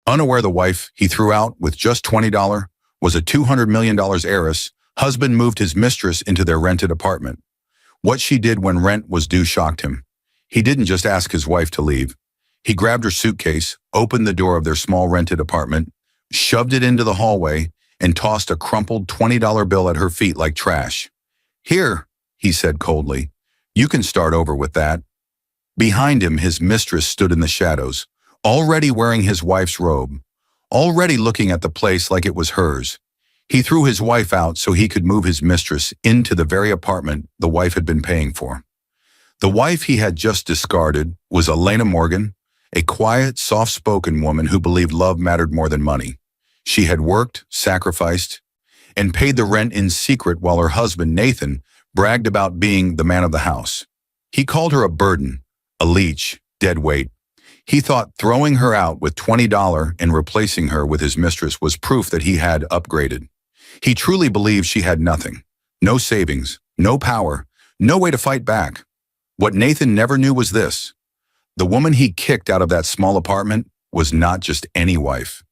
Unaware the wife he threw out with just $20 was a $200 million heiress. Husband moved his mistress into their rented apartment. What she did when rent was due shocked him. He didn't just ask his wife to leave. He grabbed her suitcase, opened the door of their small rented apartment, shoved it into the hallway, and tossed a crumpled $20 bill at her feet like trash. "Here," he said coldly. "You can start over with that." Behind him, his mistress stood in the shadows, already wearing his wife's robe, already looking at the place like it was hers. He threw his wife out so he could move his mistress into the very apartment the wife had been paying for. The wife he had just discarded was Elena Morgan, a quiet, soft-spoken woman who believed love mattered more than money. She had worked, sacrificed, and paid the rent in secret while her husband, Nathan, bragged about being the man of the house. He called her a burden, a leech, dead weight. He thought throwing her out with $20 and replacing her with his mistress was proof that he had upgraded. He truly believed she had nothing, no savings, no power, no way to fight back. What Nathan never knew was this: the woman he kicked out of that small apartment was not just any wife.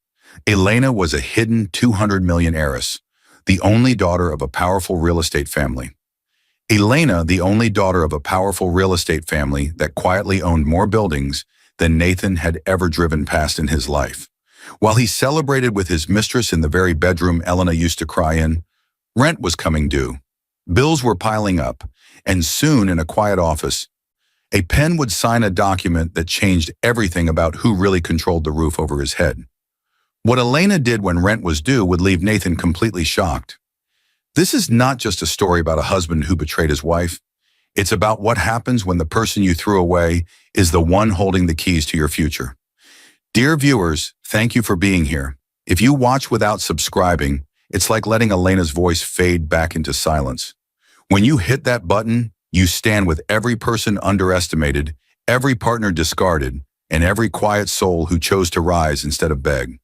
Elena was a hidden 200 million heiress, the only daughter of a powerful real estate family. Elena, the only daughter of a powerful real estate family that quietly owned more buildings than Nathan had ever driven past in his life. While he celebrated with his mistress in the very bedroom Elena used to cry in, rent was coming due. Bills were piling up, and soon in a quiet office, a pen would sign a document that changed everything about who really controlled the roof over his head. What Elena did when rent was due would leave Nathan completely shocked. This is not just a story about a husband who betrayed his wife. It's about what happens when the person you threw away is the one holding the keys to your future. Dear viewers, thank you for being here. If you watch without subscribing, it's like letting Elena's voice fade back into silence. When you hit that button, you stand with every person underestimated, every partner discarded, and every quiet soul who chose to rise instead of beg.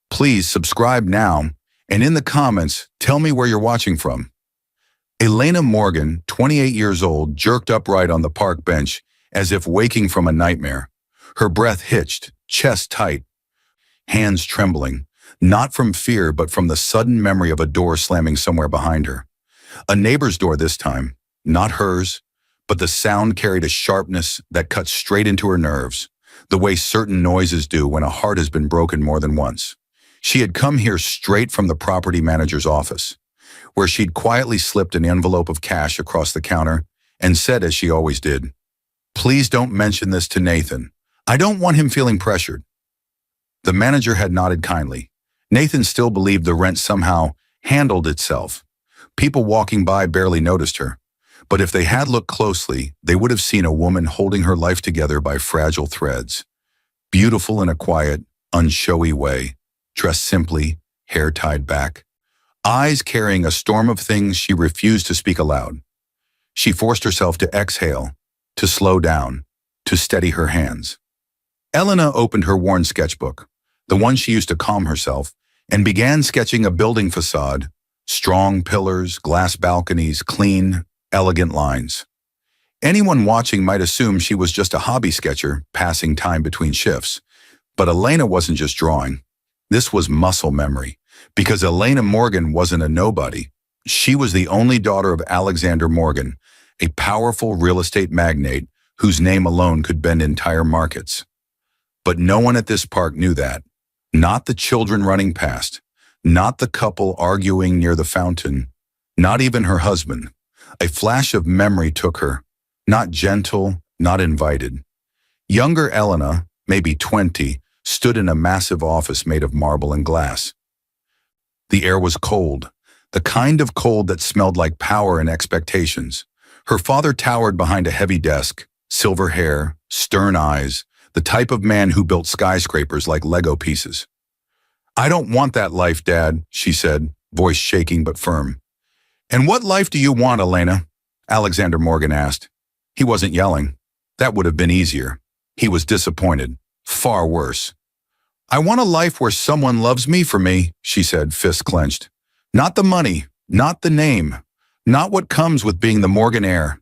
Please subscribe now, and in the comments, tell me where you're watching from. Elena Morgan, 28 years old, jerked upright on the park bench as if waking from a nightmare. Her breath hitched, chest tight, hands trembling, not from fear but from the sudden memory of a door slamming somewhere behind her. A neighbor's door this time, not hers, but the sound carried a sharpness that cut straight into her nerves, the way certain noises do when a heart has been broken more than once. She had come here straight from the property manager's office, where she'd quietly slipped an envelope of cash across the counter and said, as she always did, "Please don't mention this to Nathan. I don't want him feeling pressured." The manager had nodded kindly. Nathan still believed the rent somehow handled itself. People walking by barely noticed her, but if they had looked closely, they would have seen a woman holding her life together by fragile threads. Beautiful in a quiet, unshowy way, dressed simply, hair tied back, eyes carrying a storm of things she refused to speak aloud. She forced herself to exhale, to slow down, to steady her hands. Elena opened her worn sketchbook, the one she used to calm herself, and began sketching a building facade, strong pillars, glass balconies, clean, elegant lines. Anyone watching might assume she was just a hobby sketcher, passing time between shifts. But Elena wasn't just drawing. This was muscle memory, because Elena Morgan wasn't a nobody. She was the only daughter of Alexander Morgan, a powerful real estate magnate whose name alone could bend entire markets. But no one at this park knew that. Not the children running past, not the couple arguing near the fountain, not even her husband. A flash of memory took her, not gentle, not invited. Younger Elena, maybe 20, stood in a massive office made of marble and glass. The air was cold, the kind of cold that smelled like power and expectations. Her father towered behind a heavy desk, silver hair, stern eyes, the type of man who built skyscrapers like Lego pieces. "I don't want that life, Dad," she said, voice shaking but firm. "And what life do you want, Elena?" Alexander Morgan asked. He wasn't yelling. That would have been easier. He was disappointed. Far worse. "I want a life where someone loves me for me," she said, fists clenched. "Not the money, not the name, not what comes with being the Morgan heir."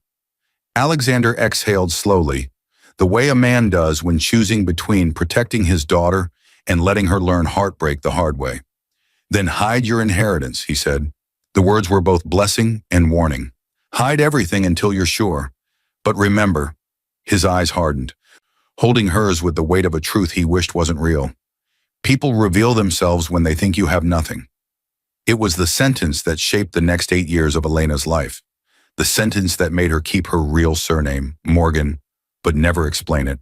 Alexander exhaled slowly, the way a man does when choosing between protecting his daughter and letting her learn heartbreak the hard way. Then hide your inheritance, he said. The words were both blessing and warning. Hide everything until you're sure. But remember, his eyes hardened, holding hers with the weight of a truth he wished wasn't real. People reveal themselves when they think you have nothing. It was the sentence that shaped the next 8 years of Elena's life. The sentence that made her keep her real surname, Morgan, but never explain it.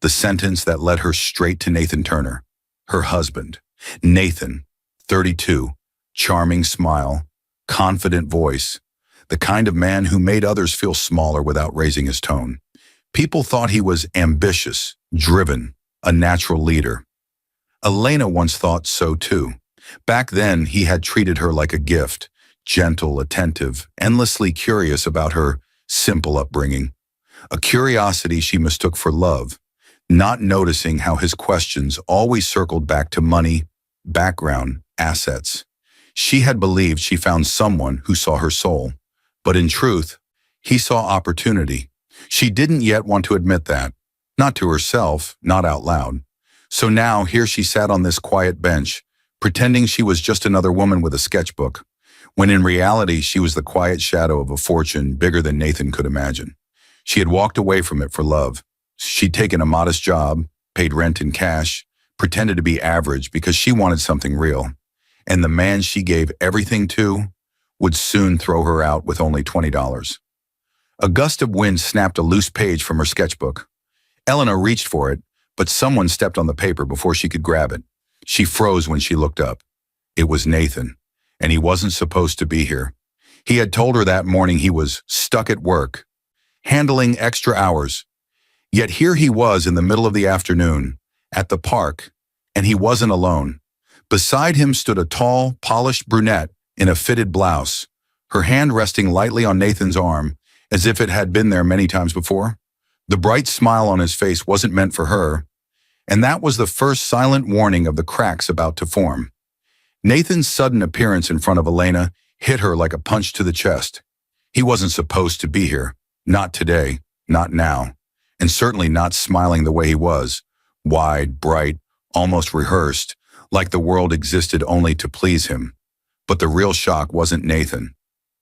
The sentence that led her straight to Nathan Turner, her husband. Nathan, 32, charming smile, confident voice, the kind of man who made others feel smaller without raising his tone. People thought he was ambitious, driven, a natural leader. Elena once thought so too. Back then, he had treated her like a gift, gentle, attentive, endlessly curious about her simple upbringing. A curiosity she mistook for love, not noticing how his questions always circled back to money, background, assets. She had believed she found someone who saw her soul, but in truth, he saw opportunity. She didn't yet want to admit that, not to herself, not out loud. So now here she sat on this quiet bench, pretending she was just another woman with a sketchbook, when in reality she was the quiet shadow of a fortune bigger than Nathan could imagine. She had walked away from it for love. She'd taken a modest job, paid rent in cash, pretended to be average because she wanted something real. And the man she gave everything to would soon throw her out with only $20. A gust of wind snapped a loose page from her sketchbook. Elena reached for it, but someone stepped on the paper before she could grab it. She froze when she looked up. It was Nathan, and he wasn't supposed to be here. He had told her that morning he was stuck at work, handling extra hours. Yet here he was in the middle of the afternoon, at the park, and he wasn't alone. Beside him stood a tall, polished brunette in a fitted blouse, her hand resting lightly on Nathan's arm, as if it had been there many times before. The bright smile on his face wasn't meant for her, and that was the first silent warning of the cracks about to form. Nathan's sudden appearance in front of Elena hit her like a punch to the chest. He wasn't supposed to be here, not today, not now, and certainly not smiling the way he was, wide, bright, almost rehearsed, like the world existed only to please him. But the real shock wasn't Nathan.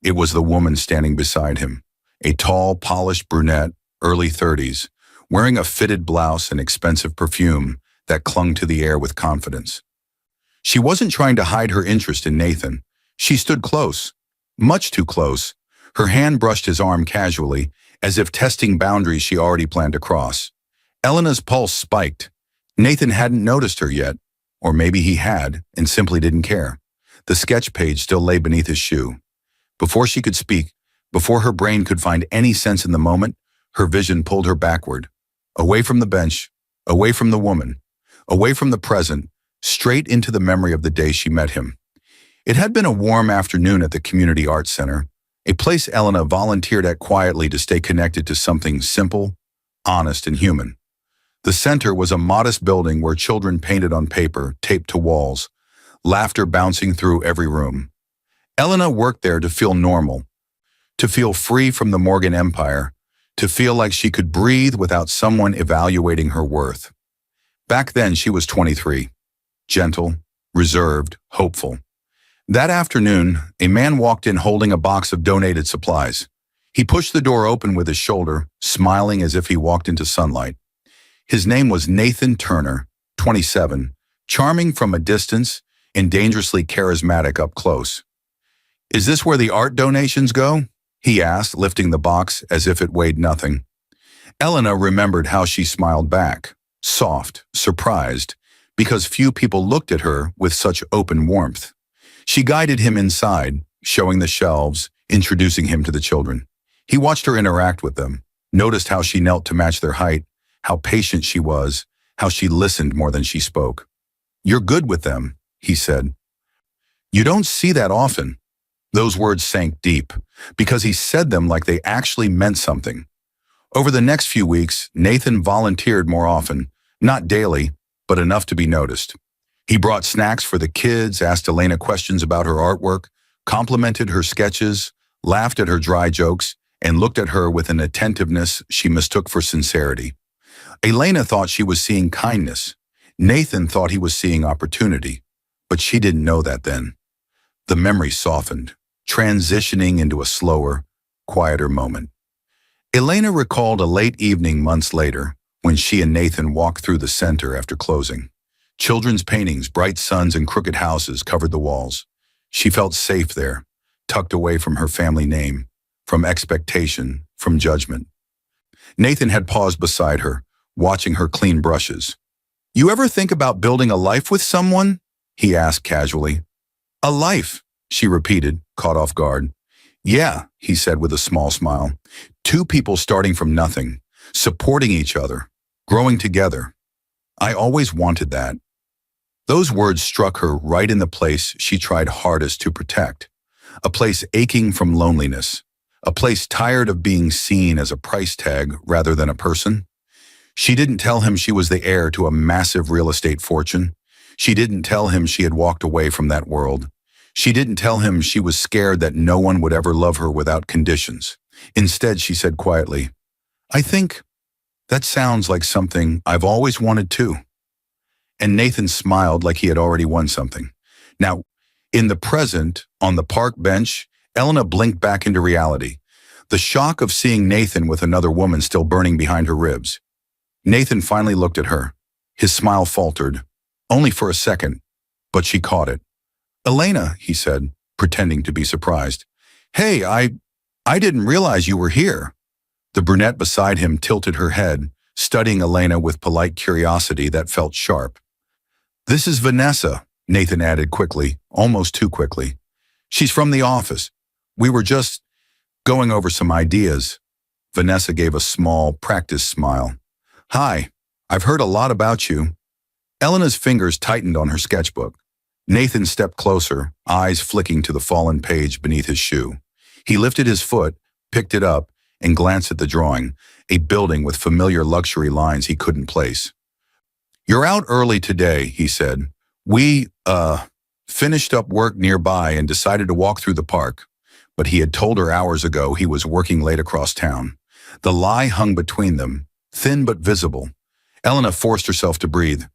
It was the woman standing beside him, a tall, polished brunette, early 30s, wearing a fitted blouse and expensive perfume that clung to the air with confidence. She wasn't trying to hide her interest in Nathan. She stood close, much too close. Her hand brushed his arm casually, as if testing boundaries she already planned to cross. Elena's pulse spiked. Nathan hadn't noticed her yet, or maybe he had and simply didn't care. The sketch page still lay beneath his shoe. Before she could speak, before her brain could find any sense in the moment, her vision pulled her backward, away from the bench, away from the woman, away from the present, straight into the memory of the day she met him. It had been a warm afternoon at the Community Arts Center, a place Elena volunteered at quietly to stay connected to something simple, honest, and human. The center was a modest building where children painted on paper, taped to walls, laughter bouncing through every room. Elena worked there to feel normal, to feel free from the Morgan Empire, to feel like she could breathe without someone evaluating her worth. Back then, she was 23, gentle, reserved, hopeful. That afternoon, a man walked in holding a box of donated supplies. He pushed the door open with his shoulder, smiling as if he walked into sunlight. His name was Nathan Turner, 27, charming from a distance and dangerously charismatic up close. "Is this where the art donations go?" he asked, lifting the box as if it weighed nothing. Elena remembered how she smiled back, soft, surprised, because few people looked at her with such open warmth. She guided him inside, showing the shelves, introducing him to the children. He watched her interact with them, noticed how she knelt to match their height, how patient she was, how she listened more than she spoke. "You're good with them," he said. "You don't see that often." Those words sank deep, because he said them like they actually meant something. Over the next few weeks, Nathan volunteered more often, not daily, but enough to be noticed. He brought snacks for the kids, asked Elena questions about her artwork, complimented her sketches, laughed at her dry jokes, and looked at her with an attentiveness she mistook for sincerity. Elena thought she was seeing kindness. Nathan thought he was seeing opportunity, but she didn't know that then. The memory softened, transitioning into a slower, quieter moment. Elena recalled a late evening months later when she and Nathan walked through the center after closing. Children's paintings, bright suns, and crooked houses covered the walls. She felt safe there, tucked away from her family name, from expectation, from judgment. Nathan had paused beside her, watching her clean brushes. "You ever think about building a life with someone?" he asked casually. "A life," she repeated, caught off guard. "Yeah," he said with a small smile. "Two people starting from nothing, supporting each other, growing together. I always wanted that." Those words struck her right in the place she tried hardest to protect. A place aching from loneliness. A place tired of being seen as a price tag rather than a person. She didn't tell him she was the heir to a massive real estate fortune. She didn't tell him she had walked away from that world. She didn't tell him she was scared that no one would ever love her without conditions. Instead, she said quietly, "I think that sounds like something I've always wanted too." And Nathan smiled like he had already won something. Now, in the present, on the park bench, Elena blinked back into reality, the shock of seeing Nathan with another woman still burning behind her ribs. Nathan finally looked at her. His smile faltered, only for a second, but she caught it. "Elena," he said, pretending to be surprised. "Hey, I didn't realize you were here." The brunette beside him tilted her head, studying Elena with polite curiosity that felt sharp. "This is Vanessa," Nathan added quickly, almost too quickly. "She's from the office. We were just going over some ideas." Vanessa gave a small, practiced smile. "Hi, I've heard a lot about you." Elena's fingers tightened on her sketchbook. Nathan stepped closer, eyes flicking to the fallen page beneath his shoe. He lifted his foot, picked it up, and glanced at the drawing, a building with familiar luxury lines he couldn't place. "You're out early today," he said. "We, finished up work nearby and decided to walk through the park." But he had told her hours ago he was working late across town. The lie hung between them, thin but visible. Elena forced herself to breathe.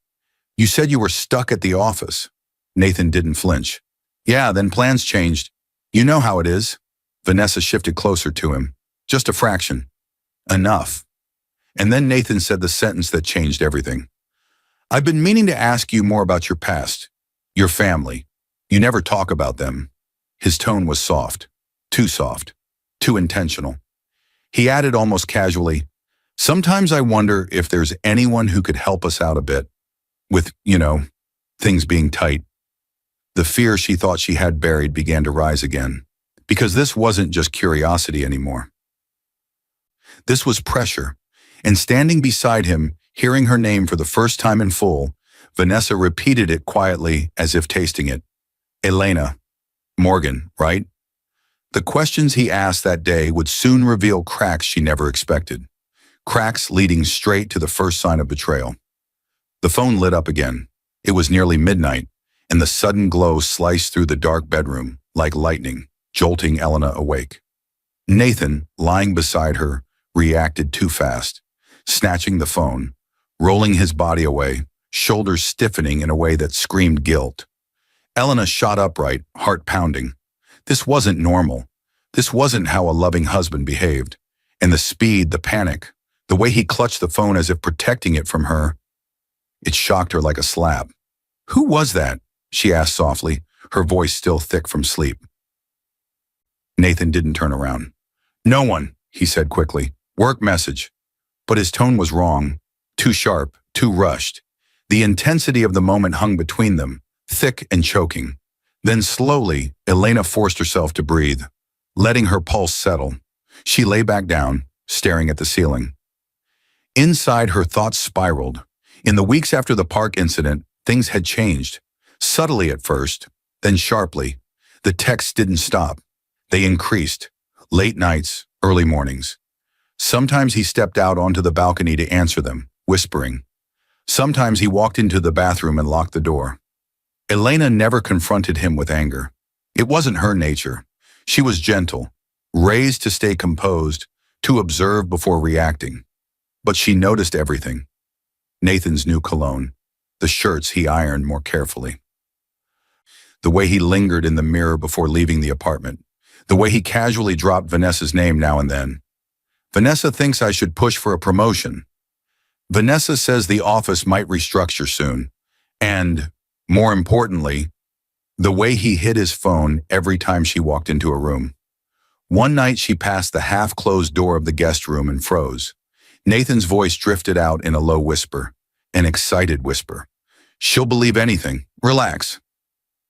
"You said you were stuck at the office." Nathan didn't flinch. "Yeah, then plans changed. You know how it is." Vanessa shifted closer to him. "Just a fraction." "Enough." And then Nathan said the sentence that changed everything. "I've been meaning to ask you more about your past, your family. You never talk about them." His tone was soft, too intentional. He added almost casually, "Sometimes I wonder if there's anyone who could help us out a bit with, things being tight." The fear she thought she had buried began to rise again, because this wasn't just curiosity anymore. This was pressure, and standing beside him, hearing her name for the first time in full, Vanessa repeated it quietly as if tasting it. "Elena. Morgan, right?" The questions he asked that day would soon reveal cracks she never expected. Cracks leading straight to the first sign of betrayal. The phone lit up again. It was nearly midnight, and the sudden glow sliced through the dark bedroom like lightning, jolting Elena awake. Nathan, lying beside her, reacted too fast, snatching the phone, rolling his body away, shoulders stiffening in a way that screamed guilt. Elena shot upright, heart pounding. This wasn't normal. This wasn't how a loving husband behaved. And the speed, the panic, the way he clutched the phone as if protecting it from her, it shocked her like a slap. "Who was that?" she asked softly, her voice still thick from sleep. Nathan didn't turn around. "No one," he said quickly. "Work message." But his tone was wrong, too sharp, too rushed. The intensity of the moment hung between them, thick and choking. Then slowly, Elena forced herself to breathe, letting her pulse settle. She lay back down, staring at the ceiling. Inside, her thoughts spiraled. In the weeks after the park incident, things had changed. Subtly at first, then sharply. The texts didn't stop. They increased. Late nights, early mornings. Sometimes he stepped out onto the balcony to answer them, whispering. Sometimes he walked into the bathroom and locked the door. Elena never confronted him with anger. It wasn't her nature. She was gentle, raised to stay composed, to observe before reacting. But she noticed everything. Nathan's new cologne, the shirts he ironed more carefully, the way he lingered in the mirror before leaving the apartment, the way he casually dropped Vanessa's name now and then. Vanessa thinks I should push for a promotion. Vanessa says the office might restructure soon. And, more importantly, the way he hid his phone every time she walked into a room. One night she passed the half-closed door of the guest room and froze. Nathan's voice drifted out in a low whisper, an excited whisper. She'll believe anything. Relax.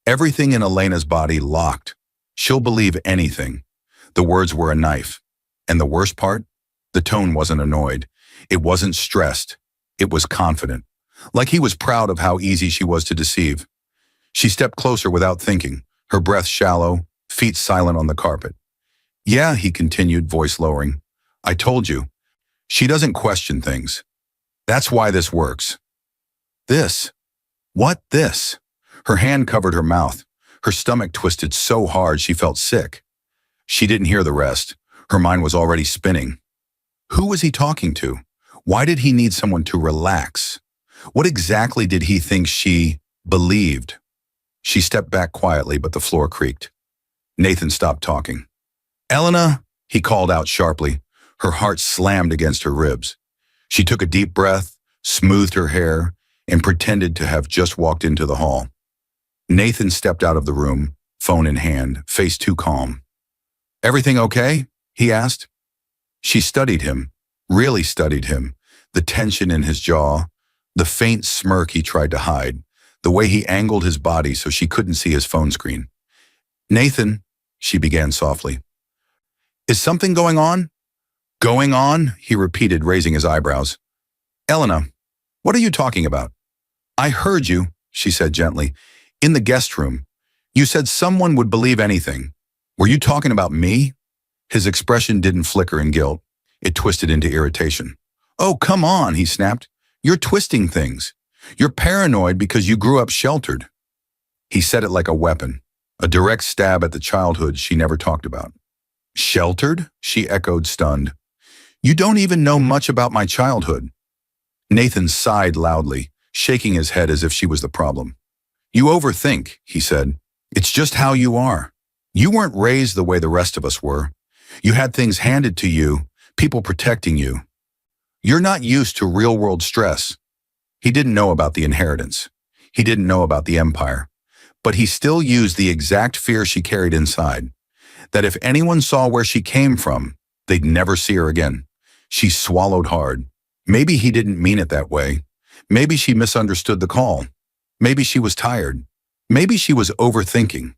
Everything in Elena's body locked. She'll believe anything. The words were a knife. And the worst part? The tone wasn't annoyed. It wasn't stressed. It was confident. Like he was proud of how easy she was to deceive. She stepped closer without thinking, her breath shallow, feet silent on the carpet. Yeah, he continued, voice lowering. I told you. She doesn't question things. That's why this works. This? What this? Her hand covered her mouth. Her stomach twisted so hard she felt sick. She didn't hear the rest. Her mind was already spinning. Who was he talking to? Why did he need someone to relax? What exactly did he think she believed? She stepped back quietly, but the floor creaked. Nathan stopped talking. Elena, he called out sharply. Her heart slammed against her ribs. She took a deep breath, smoothed her hair, and pretended to have just walked into the hall. Nathan stepped out of the room, phone in hand, face too calm. Everything okay? He asked. She studied him, really studied him, the tension in his jaw, the faint smirk he tried to hide, the way he angled his body so she couldn't see his phone screen. Nathan, she began softly. Is something going on? Going on? He repeated, raising his eyebrows. Elena, what are you talking about? I heard you, she said gently, in the guest room. You said someone would believe anything. Were you talking about me? His expression didn't flicker in guilt. It twisted into irritation. Oh, come on, he snapped. You're twisting things. You're paranoid because you grew up sheltered. He said it like a weapon, a direct stab at the childhood she never talked about. Sheltered? She echoed, stunned. You don't even know much about my childhood. Nathan sighed loudly, shaking his head as if she was the problem. You overthink, he said. It's just how you are. You weren't raised the way the rest of us were. You had things handed to you, people protecting you. You're not used to real-world stress. He didn't know about the inheritance. He didn't know about the empire. But he still used the exact fear she carried inside, that if anyone saw where she came from, they'd never see her again. She swallowed hard. Maybe he didn't mean it that way. Maybe she misunderstood the call. Maybe she was tired. Maybe she was overthinking.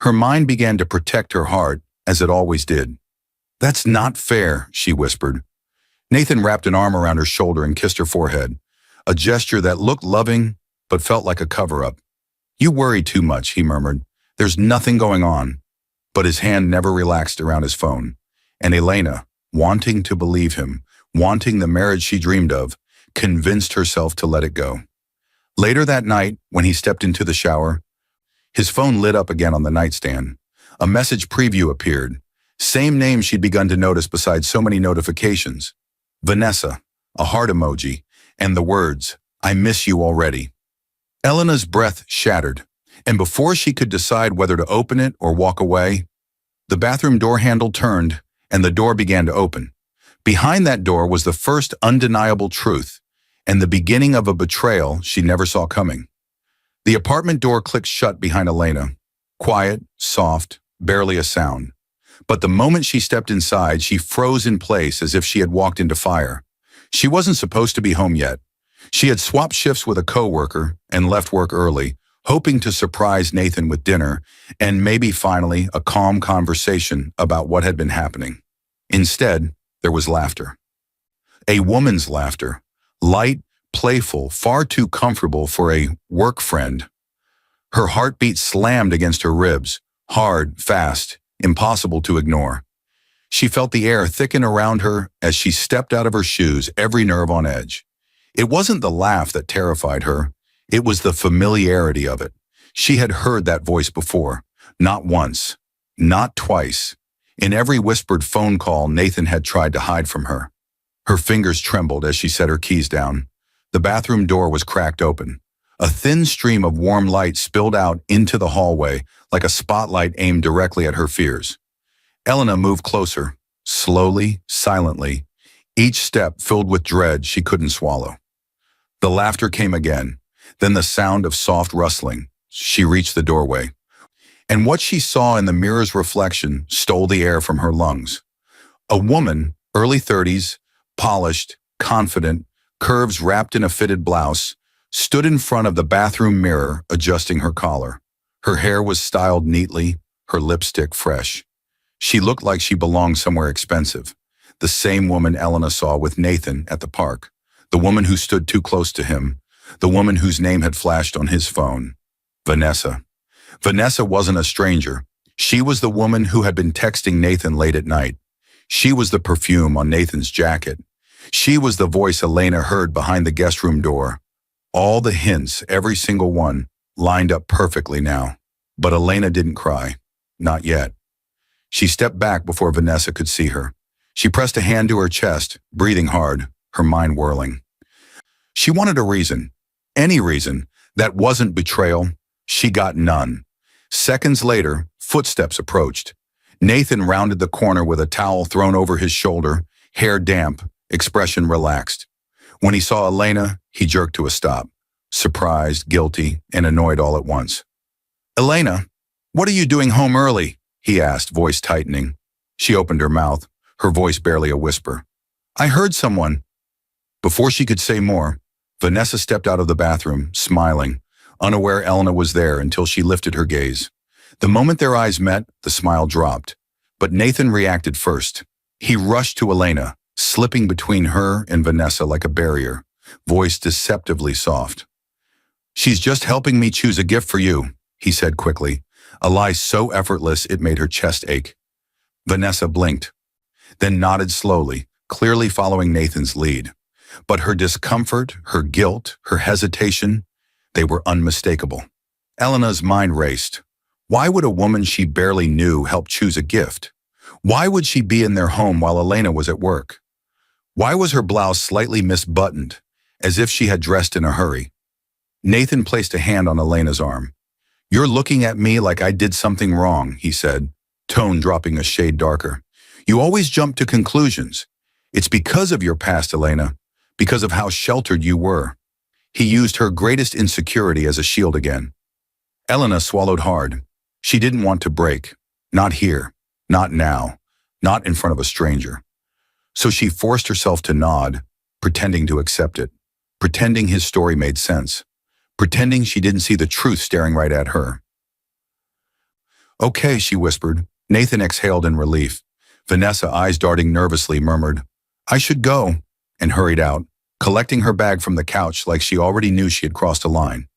Her mind began to protect her heart, as it always did. That's not fair, she whispered. Nathan wrapped an arm around her shoulder and kissed her forehead, a gesture that looked loving but felt like a cover-up. You worry too much, he murmured. There's nothing going on. But his hand never relaxed around his phone, and Elena, wanting to believe him, wanting the marriage she dreamed of, convinced herself to let it go. Later that night, when he stepped into the shower, his phone lit up again on the nightstand. A message preview appeared, same name she'd begun to notice beside so many notifications. Vanessa, a heart emoji, and the words, I miss you already. Elena's breath shattered, and before she could decide whether to open it or walk away, the bathroom door handle turned and the door began to open. Behind that door was the first undeniable truth and the beginning of a betrayal she never saw coming. The apartment door clicked shut behind Elena, quiet, soft, barely a sound. But the moment she stepped inside, she froze in place as if she had walked into fire. She wasn't supposed to be home yet. She had swapped shifts with a coworker and left work early, hoping to surprise Nathan with dinner and maybe finally a calm conversation about what had been happening. Instead, there was laughter. A woman's laughter, light, playful, far too comfortable for a work friend. Her heartbeat slammed against her ribs, hard, fast, impossible to ignore. She felt the air thicken around her as she stepped out of her shoes, every nerve on edge. It wasn't the laugh that terrified her. It was the familiarity of it. She had heard that voice before, not once, not twice. In every whispered phone call Nathan had tried to hide from her. Her fingers trembled as she set her keys down. The bathroom door was cracked open. A thin stream of warm light spilled out into the hallway like a spotlight aimed directly at her fears. Elena moved closer, slowly, silently, each step filled with dread she couldn't swallow. The laughter came again, then the sound of soft rustling. She reached the doorway, and what she saw in the mirror's reflection stole the air from her lungs. A woman, early 30s, polished, confident, curves wrapped in a fitted blouse, stood in front of the bathroom mirror adjusting her collar. Her hair was styled neatly, her lipstick fresh. She looked like she belonged somewhere expensive. The same woman Elena saw with Nathan at the park. The woman who stood too close to him. The woman whose name had flashed on his phone. Vanessa. Vanessa wasn't a stranger. She was the woman who had been texting Nathan late at night. She was the perfume on Nathan's jacket. She was the voice Elena heard behind the guest room door. All the hints, every single one, lined up perfectly now. But Elena didn't cry. Not yet. She stepped back before Vanessa could see her. She pressed a hand to her chest, breathing hard, her mind whirling. She wanted a reason. Any reason. That wasn't betrayal. She got none. Seconds later, footsteps approached. Nathan rounded the corner with a towel thrown over his shoulder, hair damp, expression relaxed. When he saw Elena, he jerked to a stop, surprised, guilty, and annoyed all at once. "Elena, what are you doing home early?" he asked, voice tightening. She opened her mouth, her voice barely a whisper. "I heard someone." Before she could say more, Vanessa stepped out of the bathroom, smiling, unaware Elena was there until she lifted her gaze. The moment their eyes met, the smile dropped. But Nathan reacted first. He rushed to Elena, slipping between her and Vanessa like a barrier, voice deceptively soft. "She's just helping me choose a gift for you," he said quickly, a lie so effortless it made her chest ache. Vanessa blinked, then nodded slowly, clearly following Nathan's lead. But her discomfort, her guilt, her hesitation, they were unmistakable. Elena's mind raced. Why would a woman she barely knew help choose a gift? Why would she be in their home while Elena was at work? Why was her blouse slightly misbuttoned, as if she had dressed in a hurry? Nathan placed a hand on Elena's arm. "You're looking at me like I did something wrong," he said, tone dropping a shade darker. "You always jump to conclusions. It's because of your past, Elena, because of how sheltered you were." He used her greatest insecurity as a shield again. Elena swallowed hard. She didn't want to break. Not here. Not now. Not in front of a stranger. So she forced herself to nod, pretending to accept it, pretending his story made sense, pretending she didn't see the truth staring right at her. "Okay," she whispered. Nathan exhaled in relief. Vanessa, eyes darting nervously, murmured, "I should go," and hurried out, collecting her bag from the couch like she already knew she had crossed a line.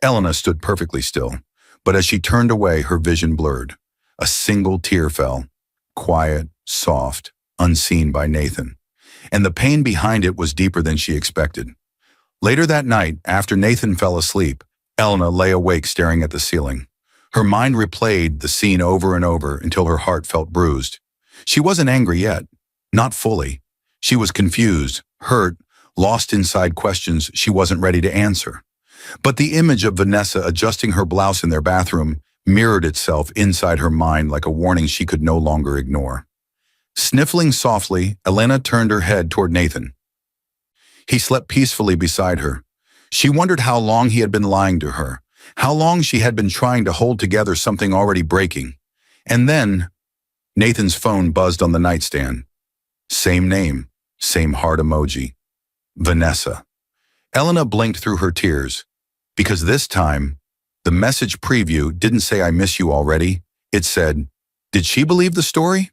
Elena stood perfectly still, but as she turned away, her vision blurred. A single tear fell, quiet, soft, unseen by Nathan, and the pain behind it was deeper than she expected. Later that night, after Nathan fell asleep, Elena lay awake staring at the ceiling. Her mind replayed the scene over and over until her heart felt bruised. She wasn't angry yet, not fully. She was confused, hurt, lost inside questions she wasn't ready to answer. But the image of Vanessa adjusting her blouse in their bathroom mirrored itself inside her mind like a warning she could no longer ignore. Sniffling softly, Elena turned her head toward Nathan. He slept peacefully beside her. She wondered how long he had been lying to her, how long she had been trying to hold together something already breaking. And then, Nathan's phone buzzed on the nightstand. Same name, same heart emoji. Vanessa. Elena blinked through her tears, because this time, the message preview didn't say "I miss you already." It said, did she believe the story?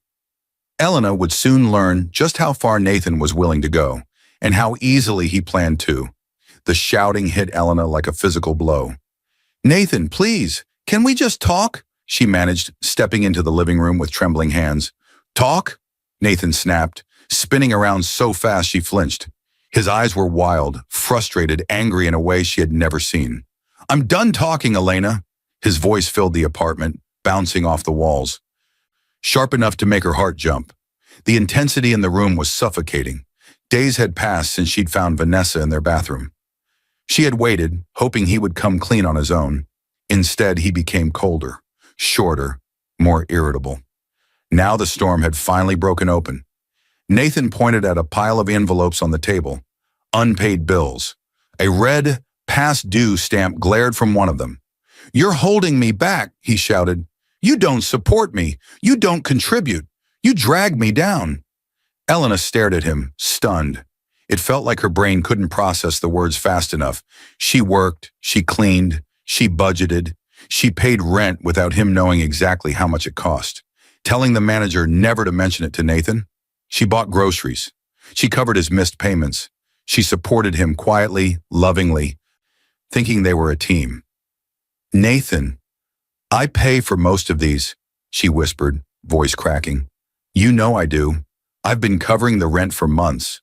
Elena would soon learn just how far Nathan was willing to go, and how easily he planned to. The shouting hit Elena like a physical blow. "Nathan, please, can we just talk?" she managed, stepping into the living room with trembling hands. "Talk?" Nathan snapped, spinning around so fast she flinched. His eyes were wild, frustrated, angry in a way she had never seen. "I'm done talking, Elena." His voice filled the apartment, bouncing off the walls, sharp enough to make her heart jump. The intensity in the room was suffocating. Days had passed since she'd found Vanessa in their bathroom. She had waited, hoping he would come clean on his own. Instead, he became colder, shorter, more irritable. Now the storm had finally broken open. Nathan pointed at a pile of envelopes on the table. Unpaid bills. A red, past due stamp glared from one of them. "You're holding me back," he shouted. "You don't support me. You don't contribute. You drag me down." Elena stared at him, stunned. It felt like her brain couldn't process the words fast enough. She worked, she cleaned, she budgeted, she paid rent without him knowing exactly how much it cost. Telling the manager never to mention it to Nathan. She bought groceries. She covered his missed payments. She supported him quietly, lovingly, thinking they were a team. "Nathan, I pay for most of these," she whispered, voice cracking. "You know I do. I've been covering the rent for months."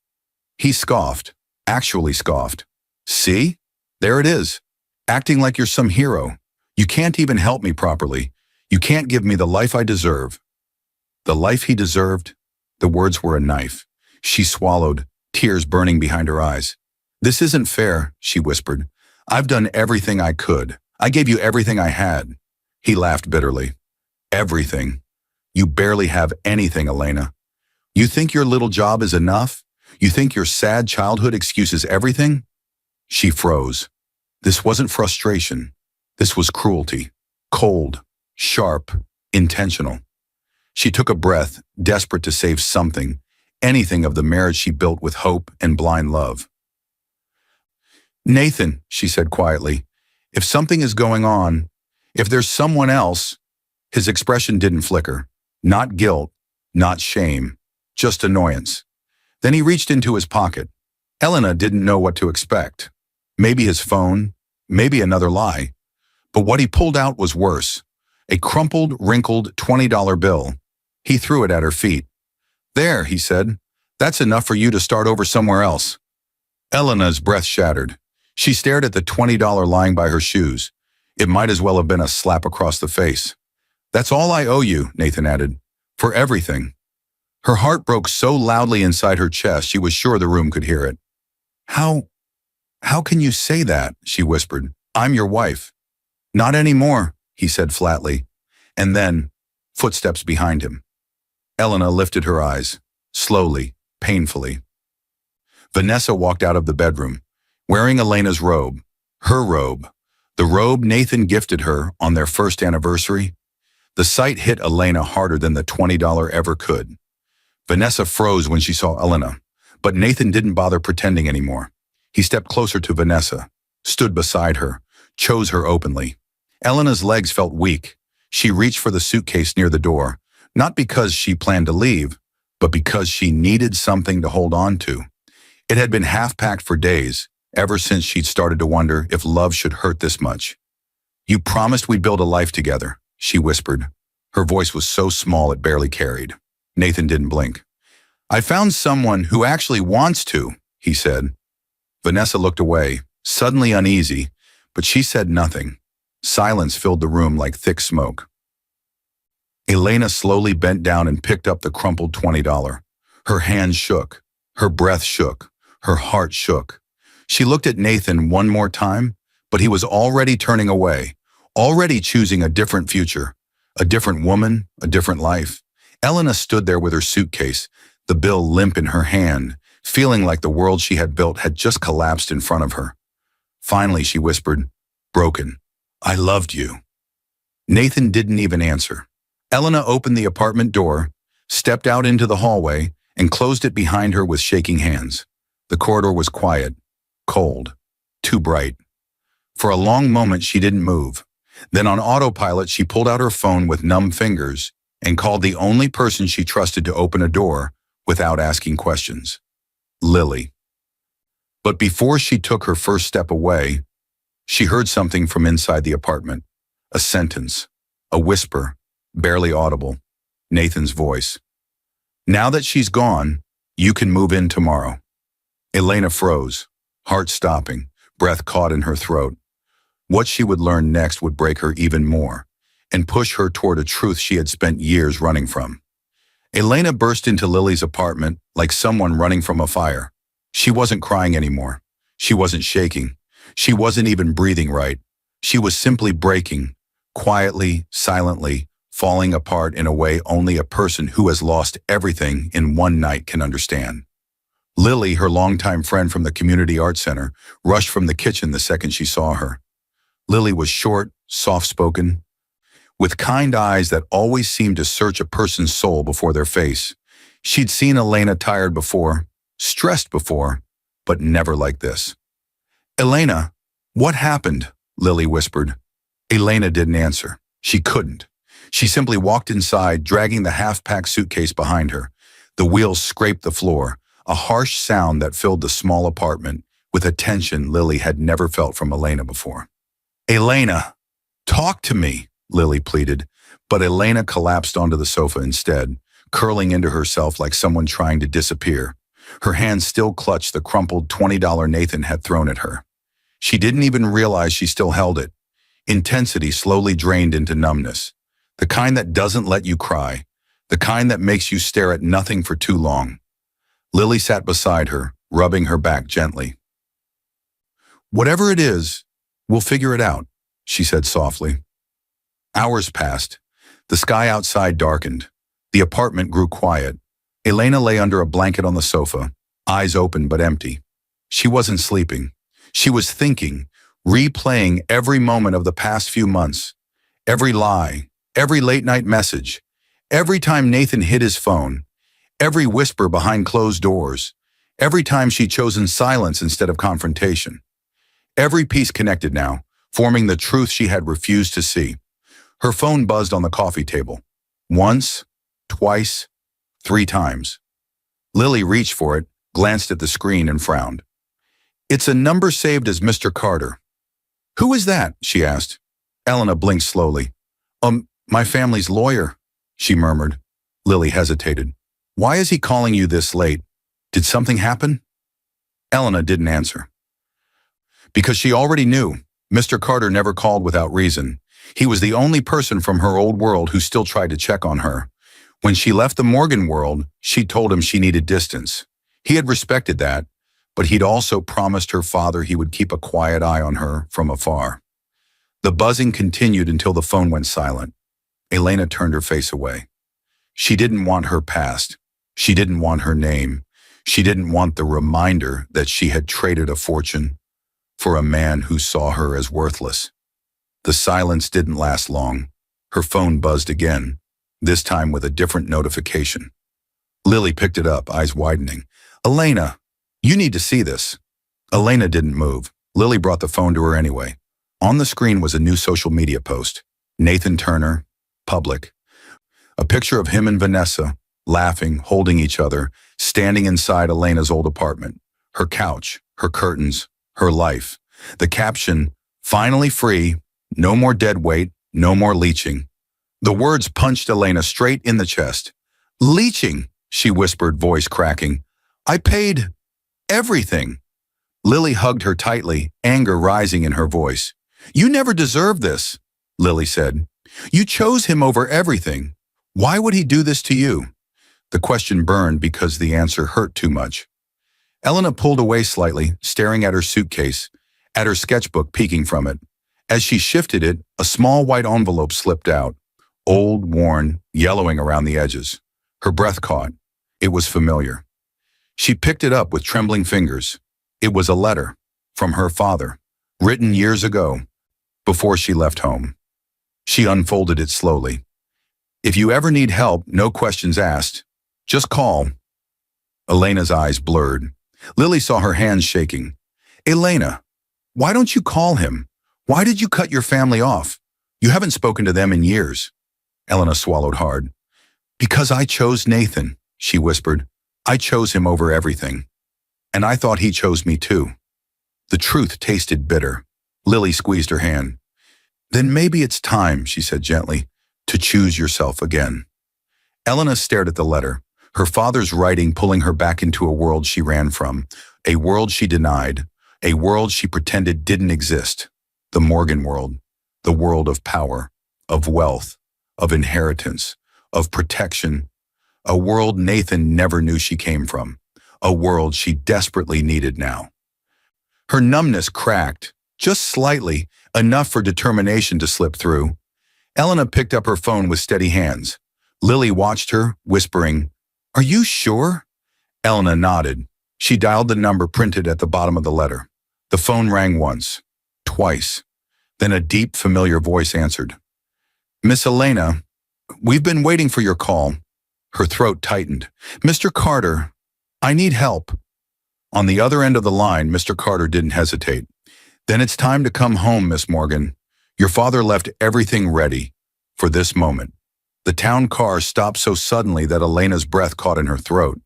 He scoffed, actually scoffed. "See? There it is. Acting like you're some hero. You can't even help me properly. You can't give me the life I deserve." The life he deserved? The words were a knife. She swallowed, tears burning behind her eyes. "This isn't fair," she whispered. "I've done everything I could. I gave you everything I had." He laughed bitterly. "Everything? You barely have anything, Elena. You think your little job is enough? You think your sad childhood excuses everything?" She froze. This wasn't frustration. This was cruelty. Cold, sharp, intentional. She took a breath, desperate to save something, anything of the marriage she built with hope and blind love. "Nathan," she said quietly, "if something is going on, if there's someone else." His expression didn't flicker. Not guilt, not shame, just annoyance. Then he reached into his pocket. Elena didn't know what to expect. Maybe his phone, maybe another lie. But what he pulled out was worse. A crumpled, wrinkled $20 bill. He threw it at her feet. "There," he said. "That's enough for you to start over somewhere else." Elena's breath shattered. She stared at the $20 lying by her shoes. It might as well have been a slap across the face. "That's all I owe you," Nathan added. "For everything." Her heart broke so loudly inside her chest she was sure the room could hear it. How can you say that?" she whispered. "I'm your wife." "Not anymore," he said flatly. And then, footsteps behind him. Elena lifted her eyes, slowly, painfully. Vanessa walked out of the bedroom, wearing Elena's robe, her robe, the robe Nathan gifted her on their first anniversary. The sight hit Elena harder than the $20 ever could. Vanessa froze when she saw Elena, but Nathan didn't bother pretending anymore. He stepped closer to Vanessa, stood beside her, chose her openly. Elena's legs felt weak. She reached for the suitcase near the door, not because she planned to leave, but because she needed something to hold on to. It had been half-packed for days, ever since she'd started to wonder if love should hurt this much. "You promised we'd build a life together," she whispered. Her voice was so small it barely carried. Nathan didn't blink. "I found someone who actually wants to," he said. Vanessa looked away, suddenly uneasy, but she said nothing. Silence filled the room like thick smoke. Elena slowly bent down and picked up the crumpled $20. Her hands shook, her breath shook, her heart shook. She looked at Nathan one more time, but he was already turning away, already choosing a different future, a different woman, a different life. Elena stood there with her suitcase, the bill limp in her hand, feeling like the world she had built had just collapsed in front of her. Finally, she whispered, broken, "I loved you." Nathan didn't even answer. Elena opened the apartment door, stepped out into the hallway, and closed it behind her with shaking hands. The corridor was quiet, cold, too bright. For a long moment, she didn't move. Then on autopilot, she pulled out her phone with numb fingers and called the only person she trusted to open a door without asking questions, Lily. But before she took her first step away, she heard something from inside the apartment, a sentence, a whisper, barely audible, Nathan's voice. "Now that she's gone, you can move in tomorrow." Elena froze, heart stopping, breath caught in her throat. What she would learn next would break her even more and push her toward a truth she had spent years running from. Elena burst into Lily's apartment like someone running from a fire. She wasn't crying anymore. She wasn't shaking. She wasn't even breathing right. She was simply breaking, quietly, silently, falling apart in a way only a person who has lost everything in one night can understand. Lily, her longtime friend from the community art center, rushed from the kitchen the second she saw her. Lily was short, soft-spoken, with kind eyes that always seemed to search a person's soul before their face. She'd seen Elena tired before, stressed before, but never like this. "Elena, what happened?" Lily whispered. Elena didn't answer. She couldn't. She simply walked inside, dragging the half-packed suitcase behind her. The wheels scraped the floor, a harsh sound that filled the small apartment with a tension Lily had never felt from Elena before. "Elena, talk to me," Lily pleaded, but Elena collapsed onto the sofa instead, curling into herself like someone trying to disappear. Her hands still clutched the crumpled $20 Nathan had thrown at her. She didn't even realize she still held it. Intensity slowly drained into numbness. The kind that doesn't let you cry. The kind that makes you stare at nothing for too long. Lily sat beside her, rubbing her back gently. "Whatever it is, we'll figure it out," she said softly. Hours passed. The sky outside darkened. The apartment grew quiet. Elena lay under a blanket on the sofa, eyes open but empty. She wasn't sleeping. She was thinking, replaying every moment of the past few months. Every lie, every late-night message, every time Nathan hid his phone, every whisper behind closed doors, every time she'd chosen silence instead of confrontation. Every piece connected now, forming the truth she had refused to see. Her phone buzzed on the coffee table. Once, twice, 3 times. Lily reached for it, glanced at the screen, and frowned. "It's a number saved as Mr. Carter." "Who is that?" she asked. Elena blinked slowly. My family's lawyer," she murmured. Lily hesitated. "Why is he calling you this late? Did something happen?" Elena didn't answer. Because she already knew. Mr. Carter never called without reason. He was the only person from her old world who still tried to check on her. When she left the Morgan world, she told him she needed distance. He had respected that, but he'd also promised her father he would keep a quiet eye on her from afar. The buzzing continued until the phone went silent. Elena turned her face away. She didn't want her past. She didn't want her name. She didn't want the reminder that she had traded a fortune for a man who saw her as worthless. The silence didn't last long. Her phone buzzed again, this time with a different notification. Lily picked it up, eyes widening. "Elena, you need to see this." Elena didn't move. Lily brought the phone to her anyway. On the screen was a new social media post. Nathan Turner, public. A picture of him and Vanessa, laughing, holding each other, standing inside Elena's old apartment. Her couch, her curtains, her life. The caption, "Finally free, no more dead weight, no more leeching." The words punched Elena straight in the chest. "Leeching," she whispered, voice cracking. "I paid everything." Lily hugged her tightly, anger rising in her voice. "You never deserved this," Lily said. "You chose him over everything. Why would he do this to you?" The question burned because the answer hurt too much. Elena pulled away slightly, staring at her suitcase, at her sketchbook peeking from it. As she shifted it, a small white envelope slipped out, old, worn, yellowing around the edges. Her breath caught. It was familiar. She picked it up with trembling fingers. It was a letter from her father, written years ago, before she left home. She unfolded it slowly. "If you ever need help, no questions asked. Just call." Elena's eyes blurred. Lily saw her hands shaking. "Elena, why don't you call him? Why did you cut your family off? You haven't spoken to them in years." Elena swallowed hard. "Because I chose Nathan," she whispered. "I chose him over everything. And I thought he chose me too." The truth tasted bitter. Lily squeezed her hand. "Then maybe it's time," she said gently, "to choose yourself again." Elena stared at the letter, her father's writing pulling her back into a world she ran from, a world she denied, a world she pretended didn't exist. The Morgan world, the world of power, of wealth, of inheritance, of protection, a world Nathan never knew she came from, a world she desperately needed now. Her numbness cracked, Just slightly, enough for determination to slip through. Elena picked up her phone with steady hands. Lily watched her, whispering, "Are you sure?" Elena nodded. She dialed the number printed at the bottom of the letter. The phone rang once, twice. Then a deep, familiar voice answered. "Miss Elena, we've been waiting for your call." Her throat tightened. "Mr. Carter, I need help." On the other end of the line, Mr. Carter didn't hesitate. "Then it's time to come home, Miss Morgan. Your father left everything ready for this moment." The town car stopped so suddenly that Elena's breath caught in her throat.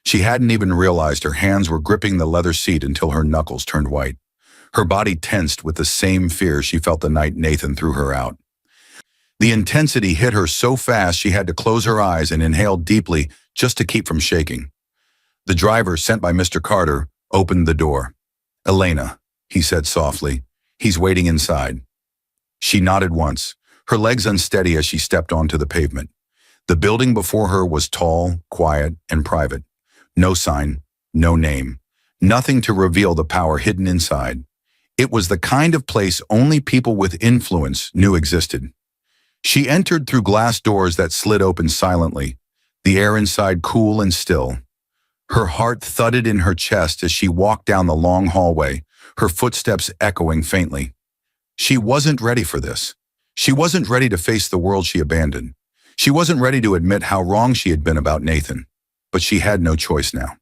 She hadn't even realized her hands were gripping the leather seat until her knuckles turned white. Her body tensed with the same fear she felt the night Nathan threw her out. The intensity hit her so fast she had to close her eyes and inhale deeply just to keep from shaking. The driver, sent by Mr. Carter, opened the door. "Elena," he said softly, "he's waiting inside." She nodded once, her legs unsteady as she stepped onto the pavement. The building before her was tall, quiet, and private. No sign, no name, nothing to reveal the power hidden inside. It was the kind of place only people with influence knew existed. She entered through glass doors that slid open silently, the air inside cool and still. Her heart thudded in her chest as she walked down the long hallway, her footsteps echoing faintly. She wasn't ready for this. She wasn't ready to face the world she abandoned. She wasn't ready to admit how wrong she had been about Nathan. But she had no choice now.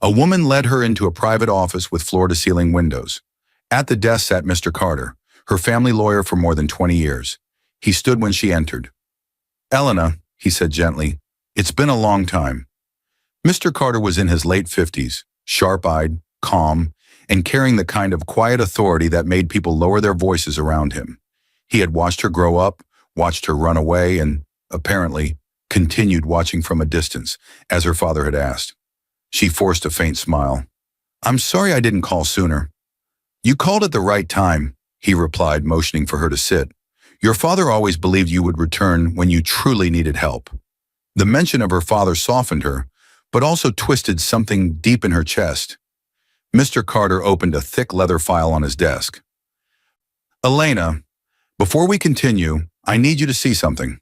A woman led her into a private office with floor-to-ceiling windows. At the desk sat Mr. Carter, her family lawyer for more than 20 years. He stood when she entered. "Elena," he said gently, "it's been a long time." Mr. Carter was in his late 50s, sharp-eyed, calm, and carrying the kind of quiet authority that made people lower their voices around him. He had watched her grow up, watched her run away, and, apparently, continued watching from a distance, as her father had asked. She forced a faint smile. "I'm sorry I didn't call sooner." "You called at the right time," he replied, motioning for her to sit. "Your father always believed you would return when you truly needed help." The mention of her father softened her, but also twisted something deep in her chest. Mr. Carter opened a thick leather file on his desk. "Elena, before we continue, I need you to see something."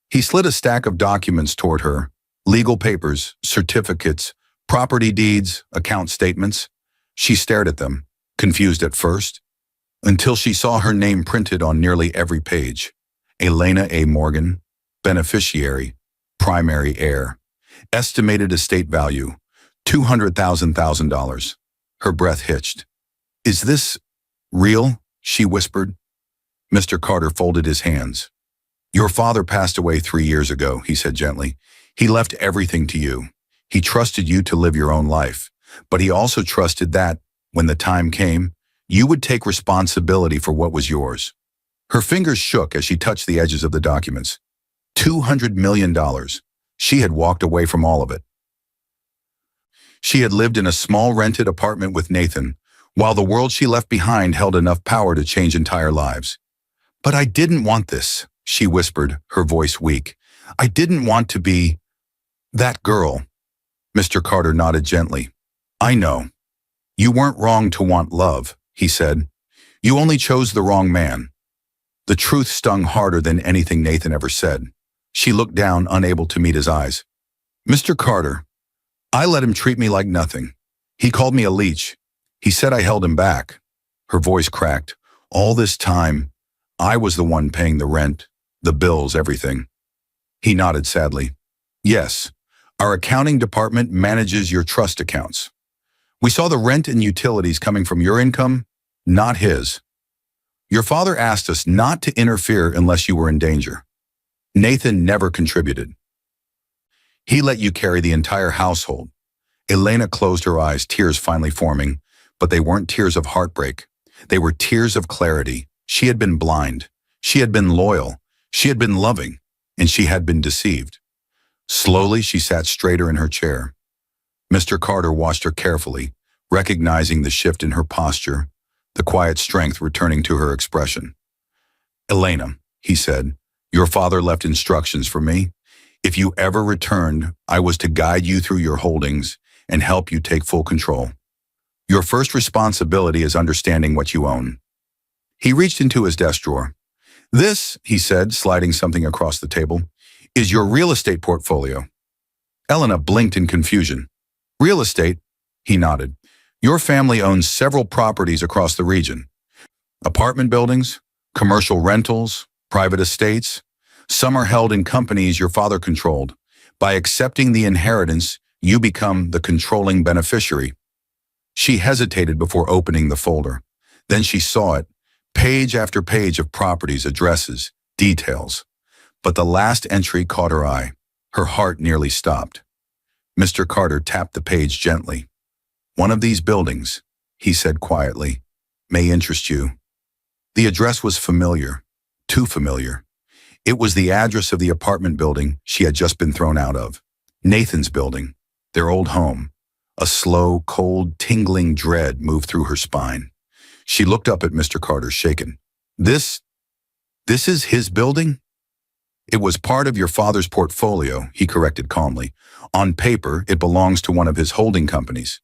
He slid a stack of documents toward her, legal papers, certificates, property deeds, account statements. She stared at them, confused at first, until she saw her name printed on nearly every page. Elena A. Morgan, beneficiary, primary heir, estimated estate value, $200,000. Her breath hitched. "Is this real?" she whispered. Mr. Carter folded his hands. "Your father passed away 3 years ago," he said gently. "He left everything to you. He trusted you to live your own life, but he also trusted that, when the time came, you would take responsibility for what was yours." Her fingers shook as she touched the edges of the documents. $200 million. She had walked away from all of it. She had lived in a small rented apartment with Nathan, while the world she left behind held enough power to change entire lives. "But I didn't want this," she whispered, her voice weak. "I didn't want to be that girl." Mr. Carter nodded gently. "I know. You weren't wrong to want love," he said. "You only chose the wrong man." The truth stung harder than anything Nathan ever said. She looked down, unable to meet his eyes. "Mr. Carter, I let him treat me like nothing. He called me a leech. He said I held him back." Her voice cracked. "All this time, I was the one paying the rent, the bills, everything." He nodded sadly. "Yes, our accounting department manages your trust accounts. We saw the rent and utilities coming from your income, not his. Your father asked us not to interfere unless you were in danger. Nathan never contributed. He let you carry the entire household." Elena closed her eyes, tears finally forming, but they weren't tears of heartbreak. They were tears of clarity. She had been blind. She had been loyal. She had been loving. And she had been deceived. Slowly, she sat straighter in her chair. Mr. Carter watched her carefully, recognizing the shift in her posture, the quiet strength returning to her expression. "Elena," he said, "your father left instructions for me. If you ever returned, I was to guide you through your holdings and help you take full control. Your first responsibility is understanding what you own. He reached into his desk drawer. This, he said, sliding something across the table, is your real estate portfolio. Elena blinked in confusion. Real estate? He nodded. Your family owns several properties across the region. Apartment buildings, commercial rentals, private estates. Some are held in companies your father controlled. By accepting the inheritance, you become the controlling beneficiary. She hesitated before opening the folder. Then she saw it, page after page of properties, addresses, details. But the last entry caught her eye. Her heart nearly stopped. Mr. Carter tapped the page gently. One of these buildings, he said quietly, may interest you. The address was familiar, too familiar. It was the address of the apartment building she had just been thrown out of. Nathan's building, their old home. A slow, cold, tingling dread moved through her spine. She looked up at Mr. Carter, shaken. This is his building? It was part of your father's portfolio, he corrected calmly. On paper, it belongs to one of his holding companies.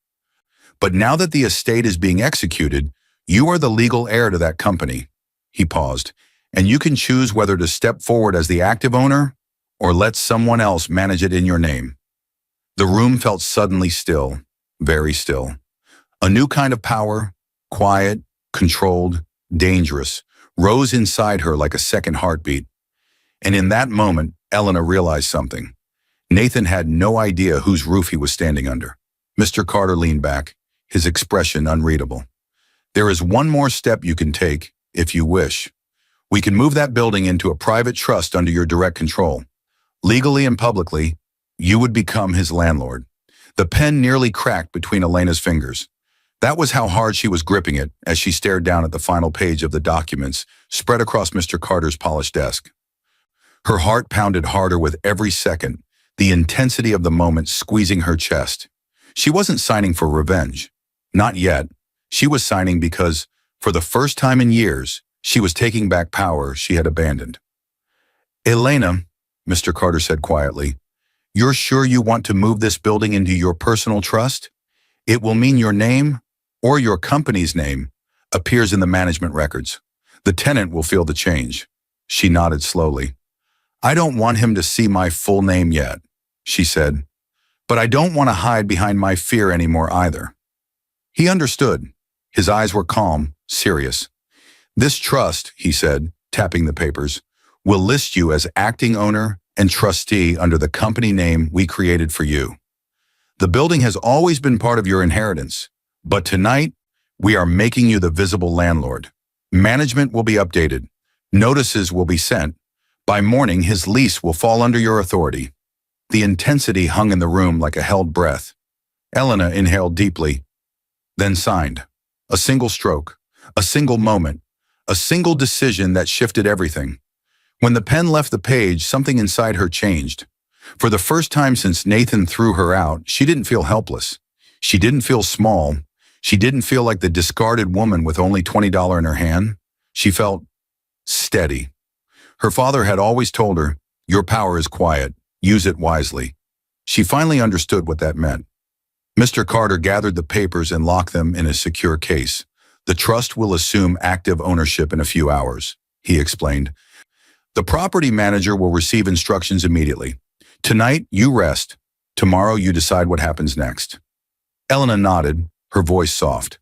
But now that the estate is being executed, you are the legal heir to that company. He paused. And you can choose whether to step forward as the active owner or let someone else manage it in your name. The room felt suddenly still, very still. A new kind of power, quiet, controlled, dangerous, rose inside her like a second heartbeat. And in that moment, Elena realized something. Nathan had no idea whose roof he was standing under. Mr. Carter leaned back, his expression unreadable. There is one more step you can take, if you wish. We can move that building into a private trust under your direct control. Legally and publicly, you would become his landlord. The pen nearly cracked between Elena's fingers. That was how hard she was gripping it as she stared down at the final page of the documents spread across Mr. Carter's polished desk. Her heart pounded harder with every second, the intensity of the moment squeezing her chest. She wasn't signing for revenge. Not yet. She was signing because, for the first time in years, she was taking back power she had abandoned. Elena, Mr. Carter said quietly, you're sure you want to move this building into your personal trust? It will mean your name, or your company's name, appears in the management records. The tenant will feel the change. She nodded slowly. I don't want him to see my full name yet, she said, but I don't want to hide behind my fear anymore either. He understood. His eyes were calm, serious. This trust, he said, tapping the papers, will list you as acting owner and trustee under the company name we created for you. The building has always been part of your inheritance, but tonight, we are making you the visible landlord. Management will be updated. Notices will be sent. By morning, his lease will fall under your authority. The intensity hung in the room like a held breath. Elena inhaled deeply, then signed. A single stroke, a single moment, a single decision that shifted everything. When the pen left the page, something inside her changed. For the first time since Nathan threw her out, she didn't feel helpless. She didn't feel small. She didn't feel like the discarded woman with only $20 in her hand. She felt steady. Her father had always told her, your power is quiet, use it wisely. She finally understood what that meant. Mr. Carter gathered the papers and locked them in a secure case. The trust will assume active ownership in a few hours, he explained. The property manager will receive instructions immediately. Tonight, you rest. Tomorrow, you decide what happens next. Elena nodded, her voice soft.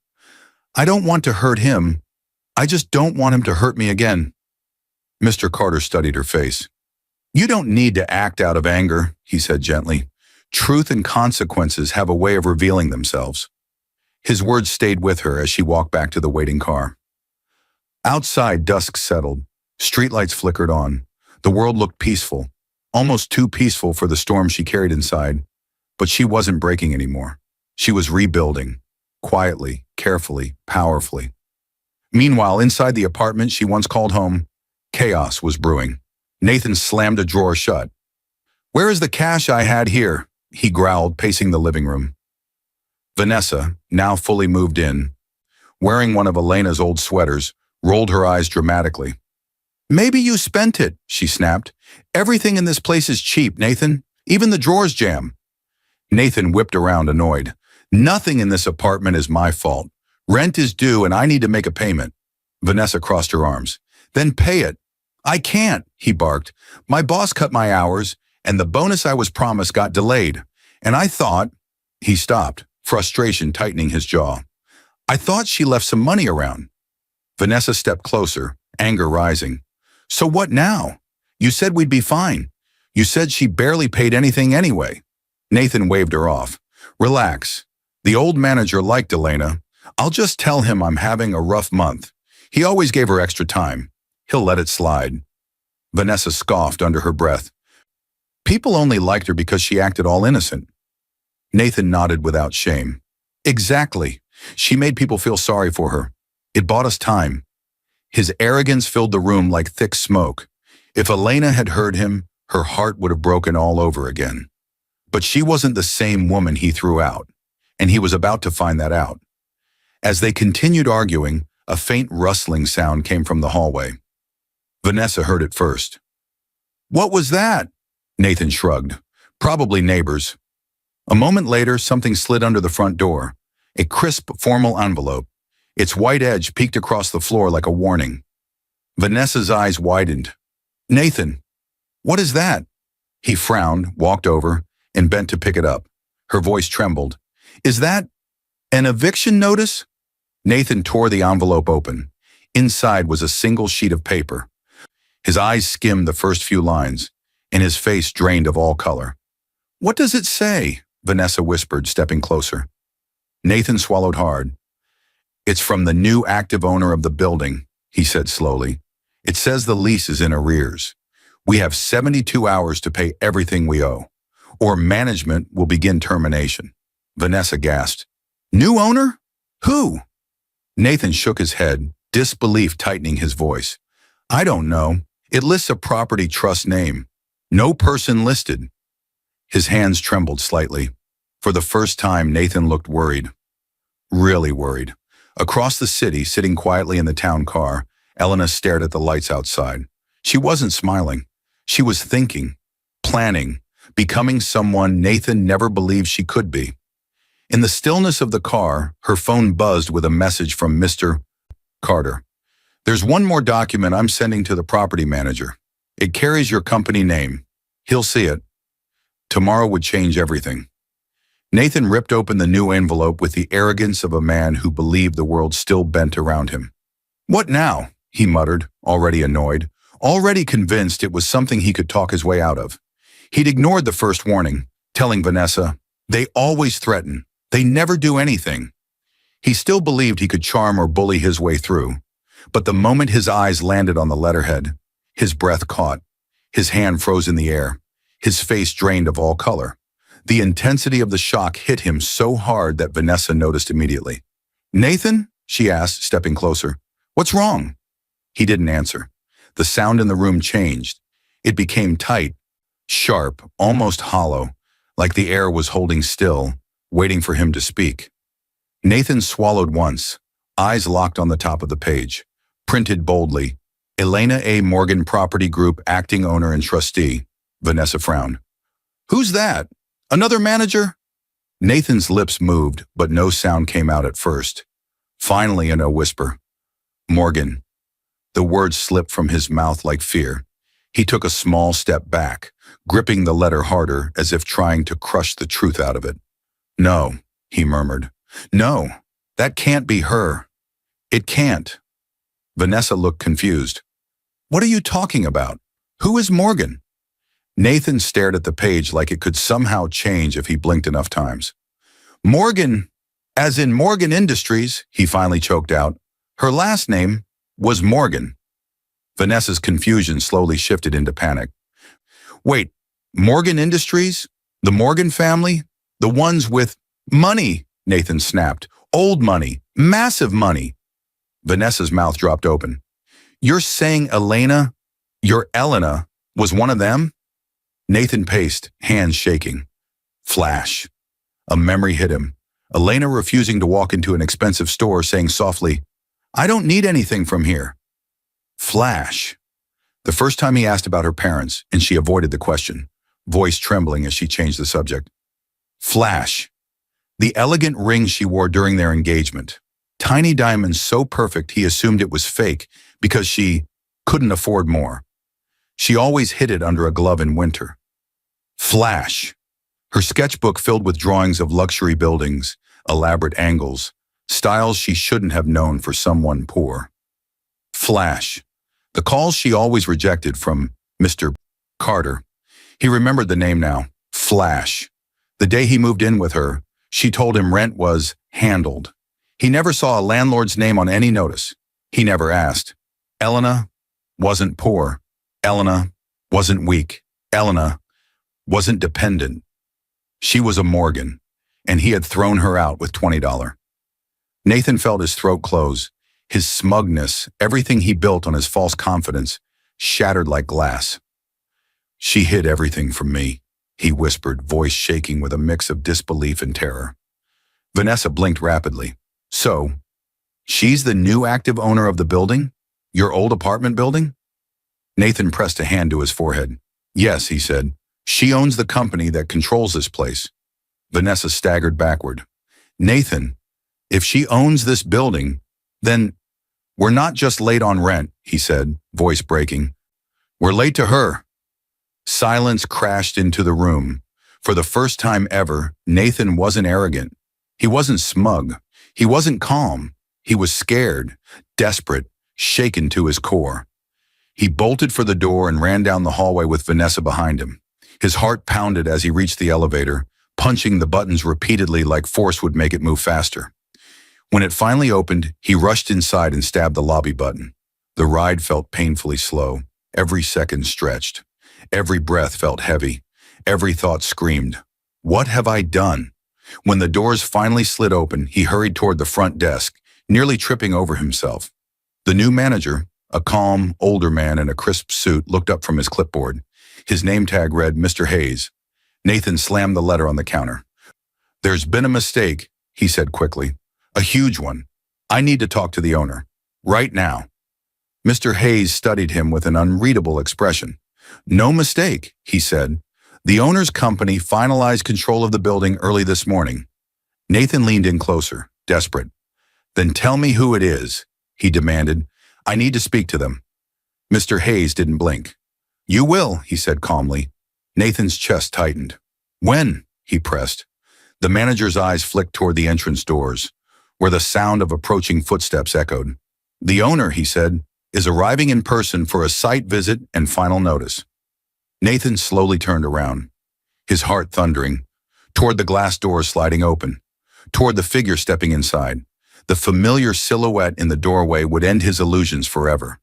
I don't want to hurt him. I just don't want him to hurt me again. Mr. Carter studied her face. You don't need to act out of anger, he said gently. Truth and consequences have a way of revealing themselves. His words stayed with her as she walked back to the waiting car. Outside, dusk settled. Streetlights flickered on. The world looked peaceful, almost too peaceful for the storm she carried inside. But she wasn't breaking anymore. She was rebuilding, quietly, carefully, powerfully. Meanwhile, inside the apartment she once called home, chaos was brewing. Nathan slammed a drawer shut. Where is the cash I had here? He growled, pacing the living room. Vanessa, now fully moved in, wearing one of Elena's old sweaters, rolled her eyes dramatically. Maybe you spent it, she snapped. Everything in this place is cheap, Nathan. Even the drawers jam. Nathan whipped around, annoyed. Nothing in this apartment is my fault. Rent is due and I need to make a payment. Vanessa crossed her arms. Then pay it. I can't, he barked. My boss cut my hours, and the bonus I was promised got delayed. And I thought, he stopped, frustration tightening his jaw. I thought she left some money around. Vanessa stepped closer, anger rising. So what now? You said we'd be fine. You said she barely paid anything anyway. Nathan waved her off. Relax. The old manager liked Elena. I'll just tell him I'm having a rough month. He always gave her extra time. He'll let it slide. Vanessa scoffed under her breath. People only liked her because she acted all innocent. Nathan nodded without shame. Exactly. She made people feel sorry for her. It bought us time. His arrogance filled the room like thick smoke. If Elena had heard him, her heart would have broken all over again. But she wasn't the same woman he threw out, and he was about to find that out. As they continued arguing, a faint rustling sound came from the hallway. Vanessa heard it first. What was that? Nathan shrugged. Probably neighbors. A moment later, something slid under the front door. A crisp, formal envelope. Its white edge peeked across the floor like a warning. Vanessa's eyes widened. Nathan, what is that? He frowned, walked over, and bent to pick it up. Her voice trembled. Is that an eviction notice? Nathan tore the envelope open. Inside was a single sheet of paper. His eyes skimmed the first few lines, and his face drained of all color. What does it say? Vanessa whispered, stepping closer. Nathan swallowed hard. It's from the new active owner of the building, he said slowly. It says the lease is in arrears. We have 72 hours to pay everything we owe, or management will begin termination. Vanessa gasped. New owner? Who? Nathan shook his head, disbelief tightening his voice. I don't know. It lists a property trust name. No person listed. His hands trembled slightly. For the first time, Nathan looked worried. Really worried. Across the city, sitting quietly in the town car, Elena stared at the lights outside. She wasn't smiling. She was thinking, planning, becoming someone Nathan never believed she could be. In the stillness of the car, her phone buzzed with a message from Mr. Carter. There's one more document I'm sending to the property manager. It carries your company name. He'll see it. Tomorrow would change everything. Nathan ripped open the new envelope with the arrogance of a man who believed the world still bent around him. What now? He muttered, already annoyed, already convinced it was something he could talk his way out of. He'd ignored the first warning, telling Vanessa, they always threaten. They never do anything. He still believed he could charm or bully his way through. But the moment his eyes landed on the letterhead, his breath caught, his hand froze in the air, his face drained of all color. The intensity of the shock hit him so hard that Vanessa noticed immediately. Nathan? She asked, stepping closer. What's wrong? He didn't answer. The sound in the room changed. It became tight, sharp, almost hollow, like the air was holding still, waiting for him to speak. Nathan swallowed once, eyes locked on the top of the page. Printed boldly, Elena A. Morgan Property Group acting owner and trustee. Vanessa frowned. Who's that? Another manager? Nathan's lips moved, but no sound came out at first. Finally, in a whisper, Morgan. The words slipped from his mouth like fear. He took a small step back, gripping the letter harder as if trying to crush the truth out of it. No, he murmured. No, that can't be her. It can't. Vanessa looked confused. What are you talking about? Who is Morgan? Nathan stared at the page like it could somehow change if he blinked enough times. Morgan, as in Morgan Industries, he finally choked out. Her last name was Morgan. Vanessa's confusion slowly shifted into panic. Wait, Morgan Industries? The Morgan family? The ones with money, Nathan snapped. Old money, massive money. Vanessa's mouth dropped open. You're saying Elena, your Elena, was one of them? Nathan paced, hands shaking. Flash. A memory hit him. Elena refusing to walk into an expensive store, saying softly, I don't need anything from here. Flash. The first time he asked about her parents, and she avoided the question, voice trembling as she changed the subject. Flash. The elegant ring she wore during their engagement. Tiny diamonds so perfect he assumed it was fake because she couldn't afford more. She always hid it under a glove in winter. Flash. Her sketchbook filled with drawings of luxury buildings, elaborate angles, styles she shouldn't have known for someone poor. Flash. The calls she always rejected from Mr. Carter. He remembered the name now. Flash. The day he moved in with her, she told him rent was handled. He never saw a landlord's name on any notice. He never asked. Elena wasn't poor. Elena wasn't weak. Elena wasn't dependent. She was a Morgan, and he had thrown her out with $20. Nathan felt his throat close. His smugness, everything he built on his false confidence, shattered like glass. She hid everything from me, he whispered, voice shaking with a mix of disbelief and terror. Vanessa blinked rapidly. So, she's the new active owner of the building? Your old apartment building? Nathan pressed a hand to his forehead. Yes, he said. She owns the company that controls this place. Vanessa staggered backward. Nathan, if she owns this building, then we're not just late on rent, he said, voice breaking. We're late to her. Silence crashed into the room. For the first time ever, Nathan wasn't arrogant. He wasn't smug. He wasn't calm. He was scared, desperate, shaken to his core. He bolted for the door and ran down the hallway with Vanessa behind him. His heart pounded as he reached the elevator, punching the buttons repeatedly like force would make it move faster. When it finally opened, he rushed inside and stabbed the lobby button. The ride felt painfully slow. Every second stretched. Every breath felt heavy. Every thought screamed, "What have I done?" When the doors finally slid open, he hurried toward the front desk, nearly tripping over himself. The new manager, a calm, older man in a crisp suit, looked up from his clipboard. His name tag read, Mr. Hayes. Nathan slammed the letter on the counter. There's been a mistake, he said quickly. A huge one. I need to talk to the owner. Right now. Mr. Hayes studied him with an unreadable expression. No mistake, he said. The owner's company finalized control of the building early this morning. Nathan leaned in closer, desperate. Then tell me who it is, he demanded. I need to speak to them. Mr. Hayes didn't blink. You will, he said calmly. Nathan's chest tightened. When? He pressed. The manager's eyes flicked toward the entrance doors, where the sound of approaching footsteps echoed. The owner, he said, is arriving in person for a site visit and final notice. Nathan slowly turned around, his heart thundering, toward the glass doors sliding open, toward the figure stepping inside. The familiar silhouette in the doorway would end his illusions forever.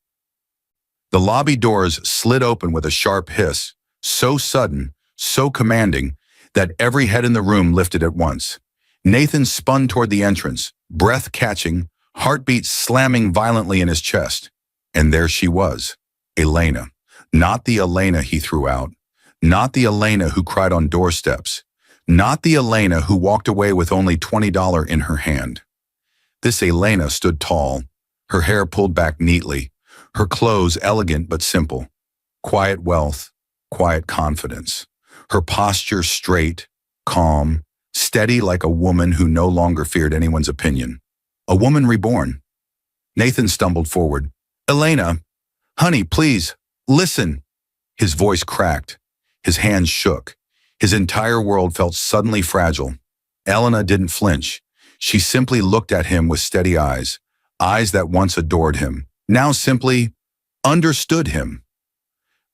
The lobby doors slid open with a sharp hiss, so sudden, so commanding, that every head in the room lifted at once. Nathan spun toward the entrance, breath catching, heartbeat slamming violently in his chest. And there she was, Elena. Not the Elena he threw out. Not the Elena who cried on doorsteps. Not the Elena who walked away with only $20 in her hand. This Elena stood tall, her hair pulled back neatly, her clothes elegant but simple. Quiet wealth, quiet confidence. Her posture straight, calm, steady like a woman who no longer feared anyone's opinion. A woman reborn. Nathan stumbled forward. Elena, honey, please, listen. His voice cracked. His hands shook. His entire world felt suddenly fragile. Elena didn't flinch. She simply looked at him with steady eyes, eyes that once adored him, now simply understood him.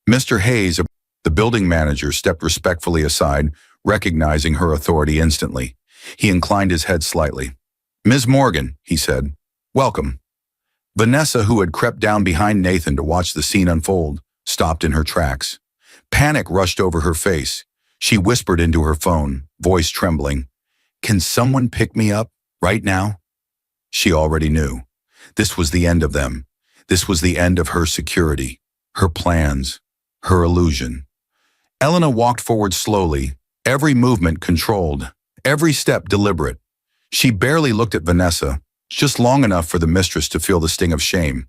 Mr. Hayes, the building manager, stepped respectfully aside, recognizing her authority instantly. He inclined his head slightly. Ms. Morgan, he said, welcome. Vanessa, who had crept down behind Nathan to watch the scene unfold, stopped in her tracks. Panic rushed over her face. She whispered into her phone, voice trembling. Can someone pick me up right now? She already knew. This was the end of them. This was the end of her security, her plans, her illusion. Elena walked forward slowly, every movement controlled, every step deliberate. She barely looked at Vanessa, just long enough for the mistress to feel the sting of shame.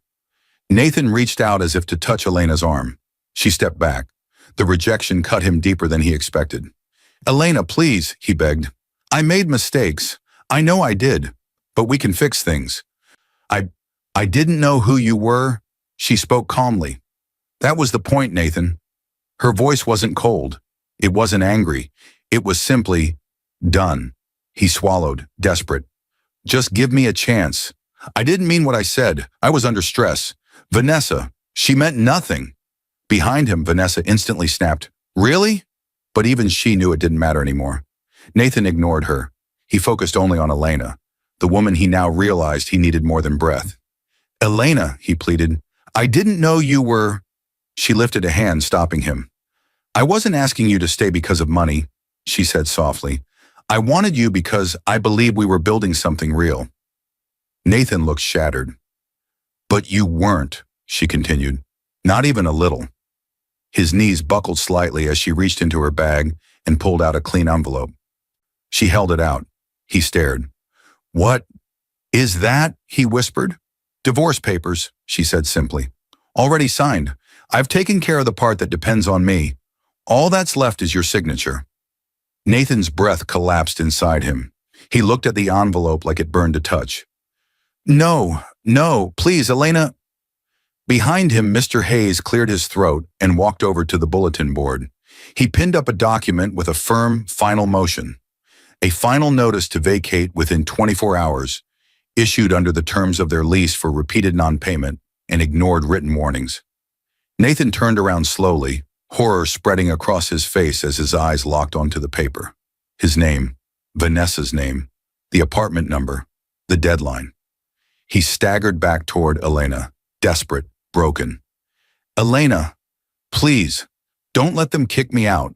Nathan reached out as if to touch Elena's arm. She stepped back. The rejection cut him deeper than he expected. Elena, please, he begged. I made mistakes. I know I did, but we can fix things. I, I didn't know who you were. She spoke calmly. That was the point, Nathan. Her voice wasn't cold. It wasn't angry. It was simply done. He swallowed, desperate. Just give me a chance. I didn't mean what I said. I was under stress. Vanessa, she meant nothing. Behind him, Vanessa instantly snapped. Really? But even she knew it didn't matter anymore. Nathan ignored her. He focused only on Elena, the woman he now realized he needed more than breath. Elena, he pleaded, I didn't know you were… She lifted a hand, stopping him. I wasn't asking you to stay because of money, she said softly. I wanted you because I believed we were building something real. Nathan looked shattered. But you weren't, she continued. Not even a little. His knees buckled slightly as she reached into her bag and pulled out a clean envelope. She held it out. He stared. What is that? He whispered. Divorce papers, she said simply. Already signed. I've taken care of the part that depends on me. All that's left is your signature. Nathan's breath collapsed inside him. He looked at the envelope like it burned to touch. No, please, Elena. Behind him, Mr. Hayes cleared his throat and walked over to the bulletin board. He pinned up a document with a firm, final motion. A final notice to vacate within 24 hours, issued under the terms of their lease for repeated non-payment and ignored written warnings. Nathan turned around slowly, horror spreading across his face as his eyes locked onto the paper. His name, Vanessa's name, the apartment number, the deadline. He staggered back toward Elena, desperate, broken. Elena, please, don't let them kick me out.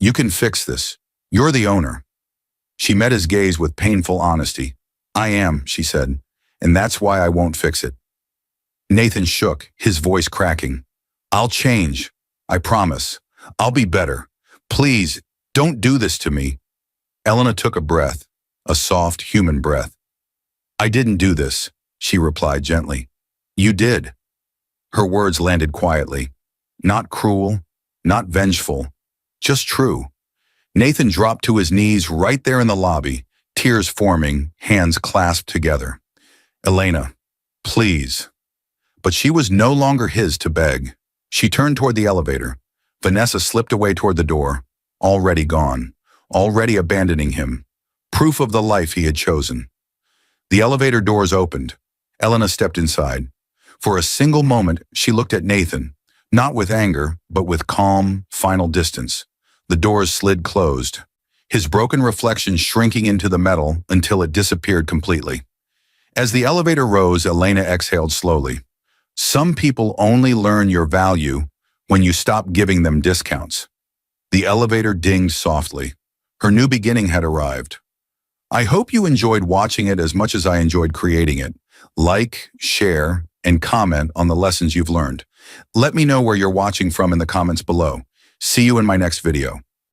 You can fix this. You're the owner. She met his gaze with painful honesty. I am, she said, and that's why I won't fix it. Nathan shook, his voice cracking. I'll change. I promise. I'll be better. Please, don't do this to me. Elena took a breath, a soft, human breath. I didn't do this, she replied gently. You did. Her words landed quietly. Not cruel, not vengeful, just true. Nathan dropped to his knees right there in the lobby, tears forming, hands clasped together. Elena, please. But she was no longer his to beg. She turned toward the elevator. Vanessa slipped away toward the door, already gone, already abandoning him, proof of the life he had chosen. The elevator doors opened. Elena stepped inside. For a single moment, she looked at Nathan, not with anger, but with calm, final distance. The doors slid closed, his broken reflection shrinking into the metal until it disappeared completely. As the elevator rose, Elena exhaled slowly. Some people only learn your value when you stop giving them discounts. The elevator dinged softly. Her new beginning had arrived. I hope you enjoyed watching it as much as I enjoyed creating it. Like, share, and comment on the lessons you've learned. Let me know where you're watching from in the comments below. See you in my next video.